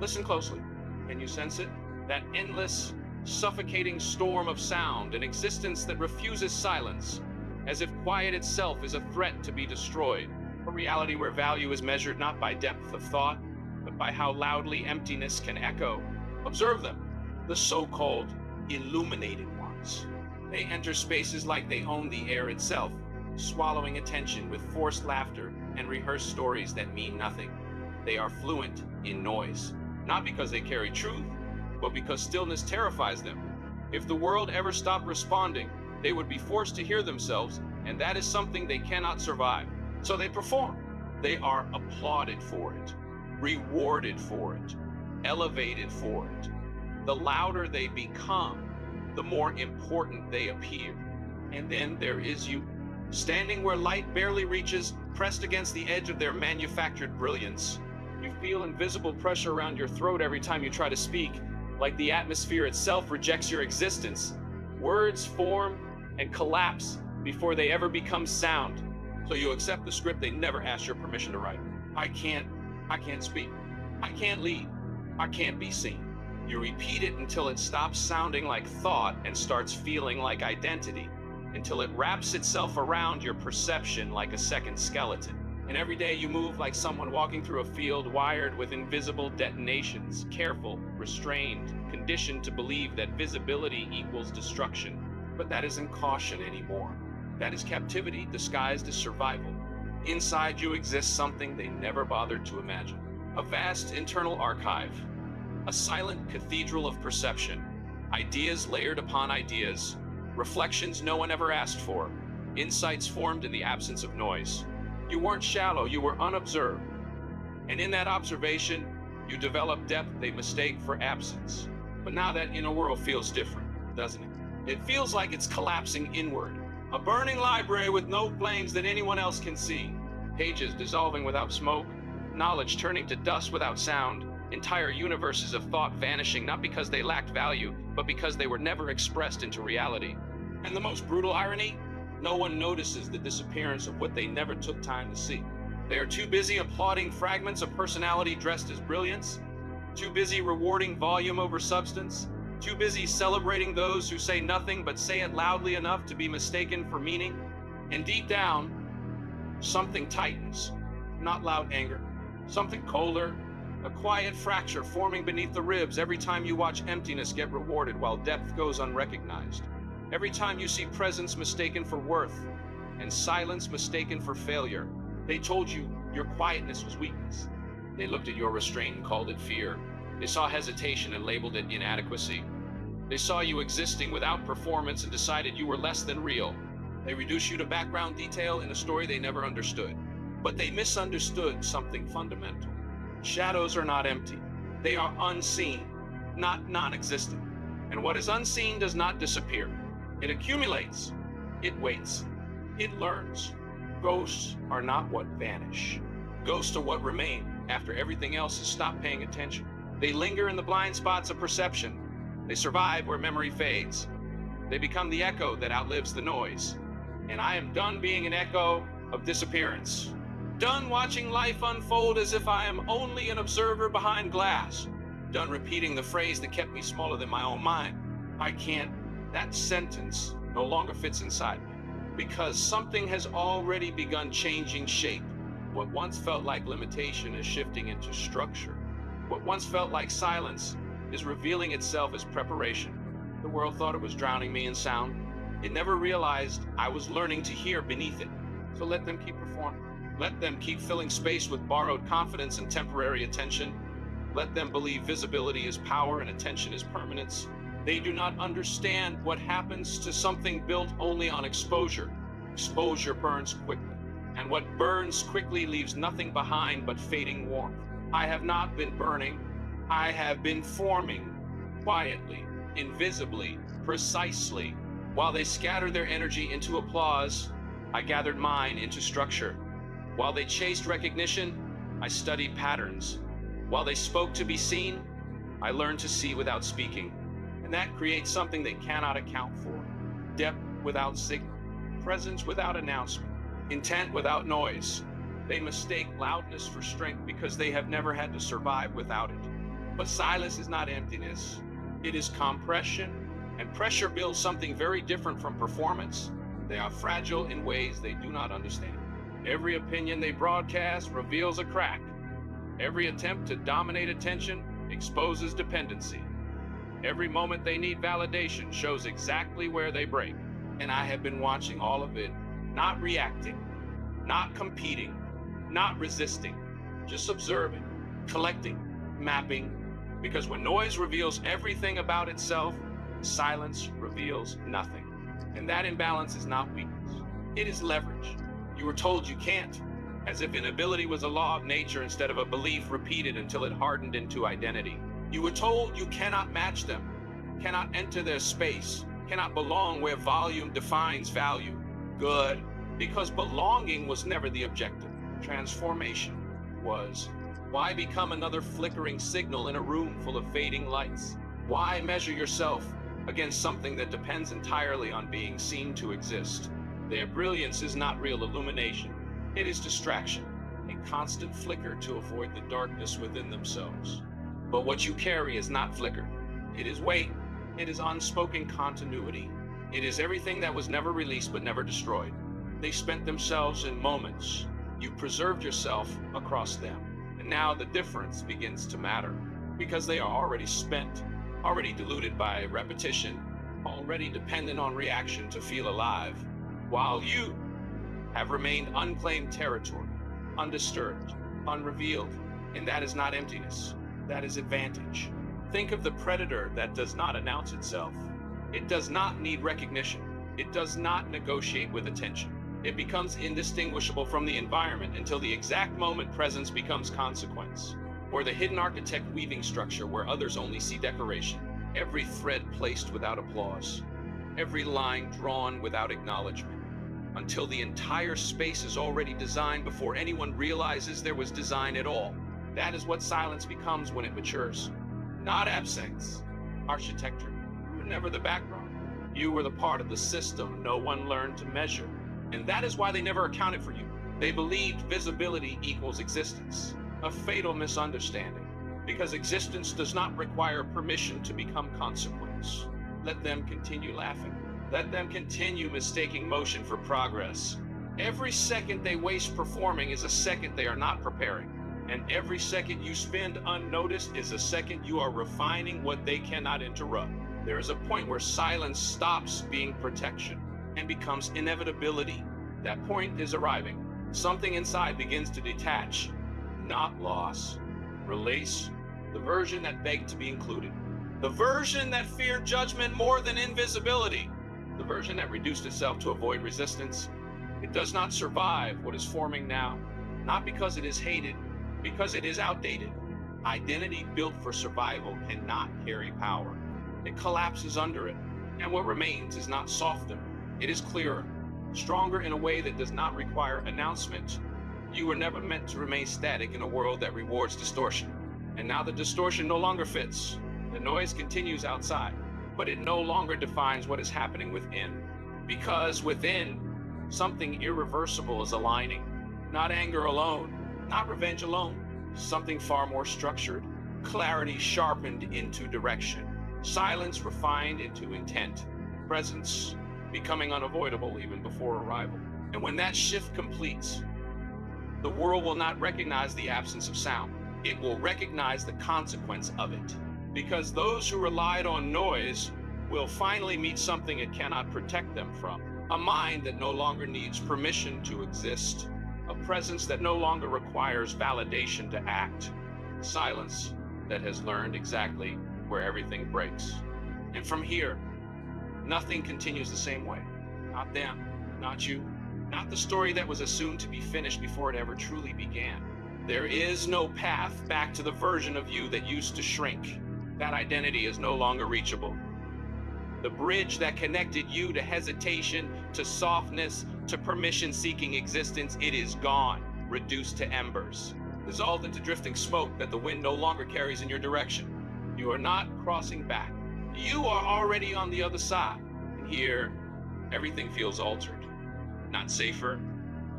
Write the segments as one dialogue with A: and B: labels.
A: Listen closely. Can you sense it? That endless, suffocating storm of sound, an existence that refuses silence, as if quiet itself is a threat to be destroyed. A reality where value is measured not by depth of thought, but by how loudly emptiness can echo. Observe them, the so-called illuminated ones. They enter spaces like they own the air itself, swallowing attention with forced laughter and rehearsed stories that mean nothing. They are fluent in noise, not because they carry truth, but because stillness terrifies them. If the world ever stopped responding, they would be forced to hear themselves, and that is something they cannot survive. So they perform. They are applauded for it, rewarded for it, elevated for it. The louder they become, the more important they appear. And then there is you, standing where light barely reaches, pressed against the edge of their manufactured brilliance. You feel invisible pressure around your throat every time you try to speak, like the atmosphere itself rejects your existence. Words form and collapse before they ever become sound. So you accept the script they never asked your permission to write. I can't speak. I can't lead. I can't be seen. You repeat it until it stops sounding like thought and starts feeling like identity, until it wraps itself around your perception like a second skeleton. And every day you move like someone walking through a field wired with invisible detonations, careful, restrained, conditioned to believe that visibility equals destruction. But that isn't caution anymore. That is captivity disguised as survival. Inside you exists something they never bothered to imagine. A vast internal archive, a silent cathedral of perception, ideas layered upon ideas, reflections no one ever asked for, insights formed in the absence of noise. You weren't shallow, you were unobserved. And in that observation, you develop depth they mistake for absence. But now that inner world feels different, doesn't it? It feels like it's collapsing inward. A burning library with no flames that anyone else can see. Pages dissolving without smoke, knowledge turning to dust without sound, entire universes of thought vanishing not because they lacked value, but because they were never expressed into reality. And the most brutal irony? No one notices the disappearance of what they never took time to see. They are too busy applauding fragments of personality dressed as brilliance, too busy rewarding volume over substance, too busy celebrating those who say nothing but say it loudly enough to be mistaken for meaning. And deep down, something tightens, not loud anger, something colder, a quiet fracture forming beneath the ribs every time you watch emptiness get rewarded while depth goes unrecognized. Every time you see presence mistaken for worth and silence mistaken for failure. They told you your quietness was weakness. They looked at your restraint and called it fear. They saw hesitation and labeled it inadequacy. They saw you existing without performance and decided you were less than real. They reduced you to background detail in a story they never understood. But they misunderstood something fundamental. Shadows are not empty. They are unseen, not non-existent. And what is unseen does not disappear. It accumulates. It waits. It learns. Ghosts are not what vanish. Ghosts are what remain after everything else has stopped paying attention. They linger in the blind spots of perception. They survive where memory fades. They become the echo that outlives the noise. And I am done being an echo of disappearance. Done watching life unfold as if I am only an observer behind glass. Done repeating the phrase that kept me smaller than my own mind. I can't. That sentence no longer fits inside me because something has already begun changing shape. What once felt like limitation is shifting into structure. What once felt like silence is revealing itself as preparation. The world thought it was drowning me in sound. It never realized I was learning to hear beneath it. So let them keep performing. Let them keep filling space with borrowed confidence and temporary attention. Let them believe visibility is power and attention is permanence. They do not understand what happens to something built only on exposure. Exposure burns quickly, and what burns quickly leaves nothing behind but fading warmth. I have not been burning. I have been forming quietly, invisibly, precisely. While they scattered their energy into applause, I gathered mine into structure. While they chased recognition, I studied patterns. While they spoke to be seen, I learned to see without speaking. And that creates something they cannot account for. Depth without signal, presence without announcement, intent without noise. They mistake loudness for strength because they have never had to survive without it. But silence is not emptiness. It is compression, and pressure builds something very different from performance. They are fragile in ways they do not understand. Every opinion they broadcast reveals a crack. Every attempt to dominate attention exposes dependency. Every moment they need validation shows exactly where they break. And I have been watching all of it, not reacting, not competing, not resisting, just observing, collecting, mapping. Because when noise reveals everything about itself, silence reveals nothing. And that imbalance is not weakness, it is leverage. You were told you can't, as if inability was a law of nature instead of a belief repeated until it hardened into identity. You were told you cannot match them, cannot enter their space, cannot belong where volume defines value. Good, because belonging was never the objective. Transformation was. Why become another flickering signal in a room full of fading lights? Why measure yourself against something that depends entirely on being seen to exist? Their brilliance is not real illumination. It is distraction, a constant flicker to avoid the darkness within themselves. But what you carry is not flicker. It is weight. It is unspoken continuity. It is everything that was never released but never destroyed. They spent themselves in moments. You preserved yourself across them. And now the difference begins to matter because they are already spent, already diluted by repetition, already dependent on reaction to feel alive, while you have remained unclaimed territory, undisturbed, unrevealed. And that is not emptiness, that is advantage. Think of the predator that does not announce itself. It does not need recognition. It does not negotiate with attention. It becomes indistinguishable from the environment until the exact moment presence becomes consequence, or the hidden architect weaving structure where others only see decoration. Every thread placed without applause, every line drawn without acknowledgement, until the entire space is already designed before anyone realizes there was design at all. That is what silence becomes when it matures. Not absence, architecture. You were never the background. You were the part of the system no one learned to measure. And that is why they never accounted for you. They believed visibility equals existence, a fatal misunderstanding, because existence does not require permission to become consequence. Let them continue laughing. Let them continue mistaking motion for progress. Every second they waste performing is a second they are not preparing. And every second you spend unnoticed is a second you are refining what they cannot interrupt. There is a point where silence stops being protection and becomes inevitability. That point is arriving. Something inside begins to detach, not loss, release. The version that begged to be included. The version that feared judgment more than invisibility. The version that reduced itself to avoid resistance. It does not survive what is forming now, not because it is hated, because it is outdated. Identity built for survival cannot carry power. It collapses under it, and what remains is not softer. It is clearer, stronger in a way that does not require announcement. You were never meant to remain static in a world that rewards distortion. And now the distortion no longer fits. The noise continues outside, but it no longer defines what is happening within. Because within, something irreversible is aligning. Not anger alone, not revenge alone, something far more structured. Clarity sharpened into direction. Silence refined into intent. Presence becoming unavoidable even before arrival. And when that shift completes, the world will not recognize the absence of sound. It will recognize the consequence of it. Because those who relied on noise will finally meet something it cannot protect them from. A mind that no longer needs permission to exist. A presence that no longer requires validation to act. Silence that has learned exactly where everything breaks. And from here, nothing continues the same way. Not them, not you, not the story that was assumed to be finished before it ever truly began. There is no path back to the version of you that used to shrink. That identity is no longer reachable. The bridge that connected you to hesitation, to softness, to permission-seeking existence, it is gone, reduced to embers, dissolved into drifting smoke that the wind no longer carries in your direction. You are not crossing back. You are already on the other side. And here, everything feels altered. Not safer,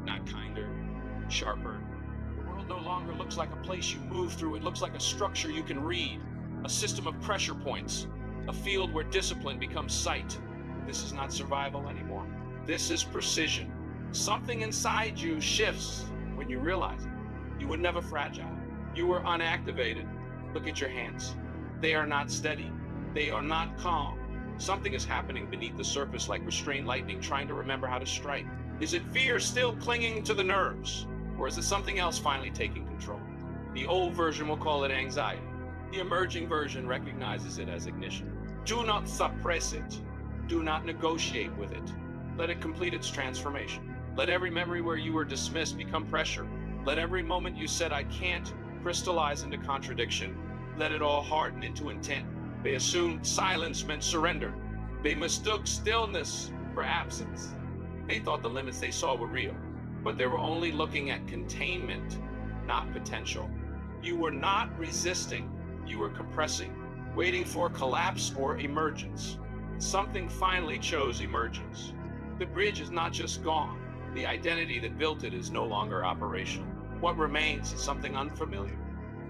A: not kinder, sharper. The world no longer looks like a place you move through. It looks like a structure you can read, a system of pressure points, a field where discipline becomes sight. This is not survival anymore. This is precision. Something inside you shifts when you realize it. You were never fragile. You were unactivated. Look at your hands. They are not steady. They are not calm. Something is happening beneath the surface like restrained lightning trying to remember how to strike. Is it fear still clinging to the nerves? Or is it something else finally taking control? The old version will call it anxiety. The emerging version recognizes it as ignition. Do not suppress it. Do not negotiate with it. Let it complete its transformation. Let every memory where you were dismissed become pressure. Let every moment you said I can't crystallize into contradiction. Let it all harden into intent. They assumed silence meant surrender. They mistook stillness for absence. They thought the limits they saw were real, but they were only looking at containment, not potential. You were not resisting, you were compressing, waiting for collapse or emergence. Something finally chose emergence. The bridge is not just gone. The identity that built it is no longer operational. What remains is something unfamiliar,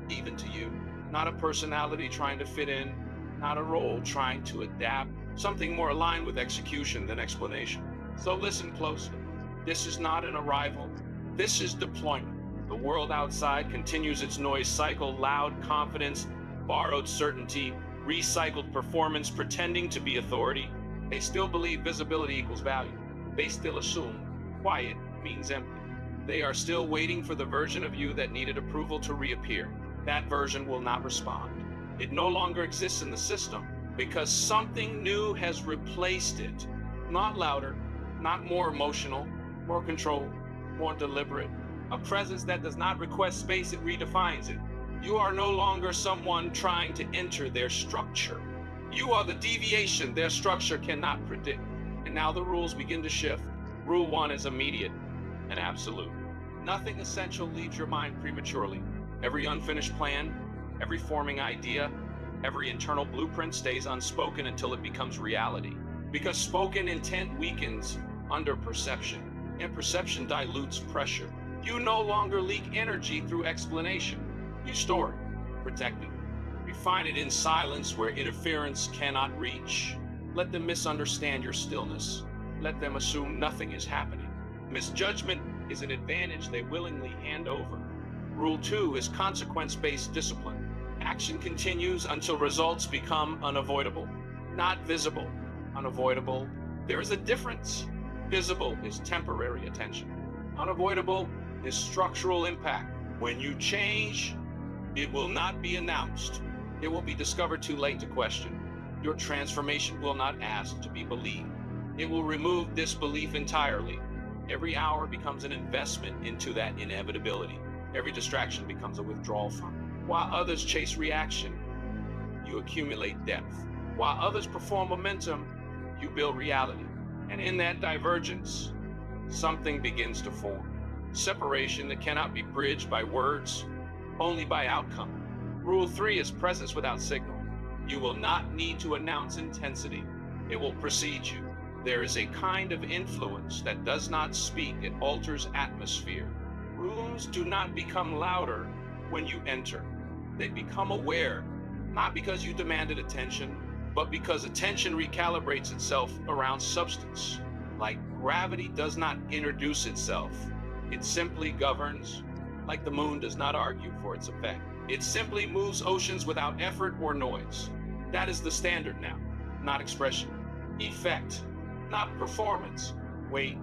A: even to you. Not a personality trying to fit in, not a role trying to adapt, something more aligned with execution than explanation. So listen closely. This is not an arrival. This is deployment. The world outside continues its noise cycle, loud confidence, borrowed certainty, recycled performance, pretending to be authority. They still believe visibility equals value. They still assume quiet means empty. They are still waiting for the version of you that needed approval to reappear. That version will not respond. It no longer exists in the system because something new has replaced it. Not louder, not more emotional, more controlled, more deliberate. A presence that does not request space, it redefines it. You are no longer someone trying to enter their structure. You are the deviation their structure cannot predict. And now the rules begin to shift. Rule 1 is immediate and absolute. Nothing essential leaves your mind prematurely. Every unfinished plan, every forming idea, every internal blueprint stays unspoken until it becomes reality. Because spoken intent weakens under perception, and perception dilutes pressure. You no longer leak energy through explanation. You store it, protect it, refine it in silence where interference cannot reach. Let them misunderstand your stillness. Let them assume nothing is happening. Misjudgment is an advantage they willingly hand over. Rule 2 is consequence-based discipline. Action continues until results become unavoidable. Not visible, unavoidable. There is a difference. Visible is temporary attention. Unavoidable is structural impact. When you change, it will not be announced. It will be discovered too late to question. Your transformation will not ask to be believed. It will remove disbelief entirely. Every hour becomes an investment into that inevitability. Every distraction becomes a withdrawal fund. While others chase reaction, you accumulate depth. While others perform momentum, you build reality. And in that divergence, something begins to form. Separation that cannot be bridged by words, only by outcome. Rule 3 is presence without signal. You will not need to announce intensity. It will precede you. There is a kind of influence that does not speak. It alters atmosphere. Rooms do not become louder when you enter. They become aware, not because you demanded attention, but because attention recalibrates itself around substance. Like gravity does not introduce itself. It simply governs. Like the moon does not argue for its effect. It simply moves oceans without effort or noise. That is the standard now, not expression. Effect, not performance. Wait,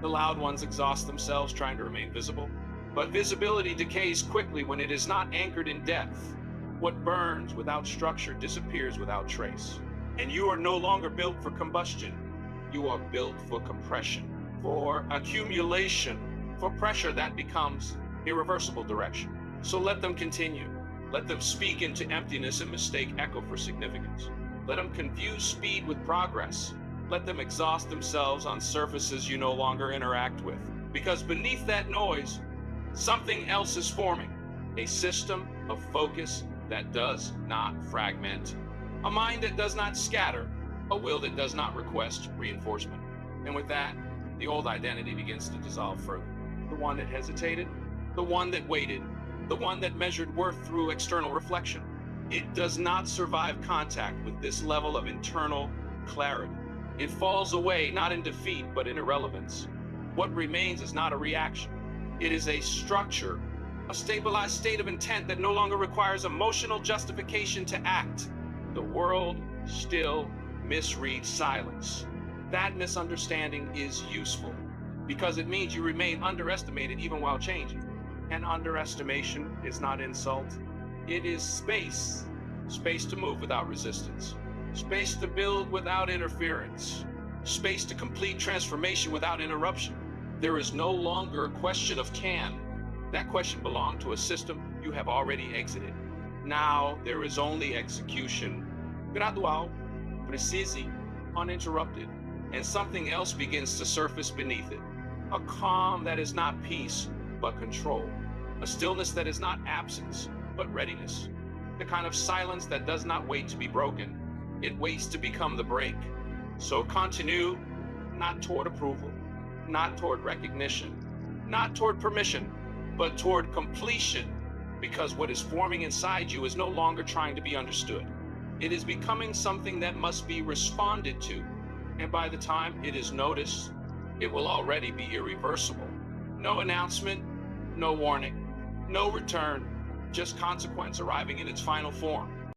A: the loud ones exhaust themselves trying to remain visible. But visibility decays quickly when it is not anchored in depth. What burns without structure disappears without trace. And you are no longer built for combustion. You are built for compression, for accumulation, for pressure that becomes irreversible direction. So let them continue. Let them speak into emptiness and mistake echo for significance. Let them confuse speed with progress. Let them exhaust themselves on surfaces you no longer interact with. Because beneath that noise, something else is forming. A system of focus that does not fragment. A mind that does not scatter. A will that does not request reinforcement. And with that, the old identity begins to dissolve further. The one that hesitated, the one that waited, the one that measured worth through external reflection. It does not survive contact with this level of internal clarity. It falls away not in defeat, but in irrelevance. What remains is not a reaction. It is a structure, a stabilized state of intent that no longer requires emotional justification to act. The world still misreads silence. That misunderstanding is useful because it means you remain underestimated even while changing. And underestimation is not insult. It is space. Space to move without resistance. Space to build without interference. Space to complete transformation without interruption. There is no longer a question of can. That question belonged to a system you have already exited. Now there is only execution. Gradual, precise, uninterrupted, and something else begins to surface beneath it. A calm that is not peace, but control. A stillness that is not absence, but readiness. The kind of silence that does not wait to be broken. It waits to become the break. So continue, not toward approval, not toward recognition, not toward permission, but toward completion, because what is forming inside you is no longer trying to be understood. It is becoming something that must be responded to, and by the time it is noticed, it will already be irreversible. No announcement, no warning, no return, just consequence arriving in its final form.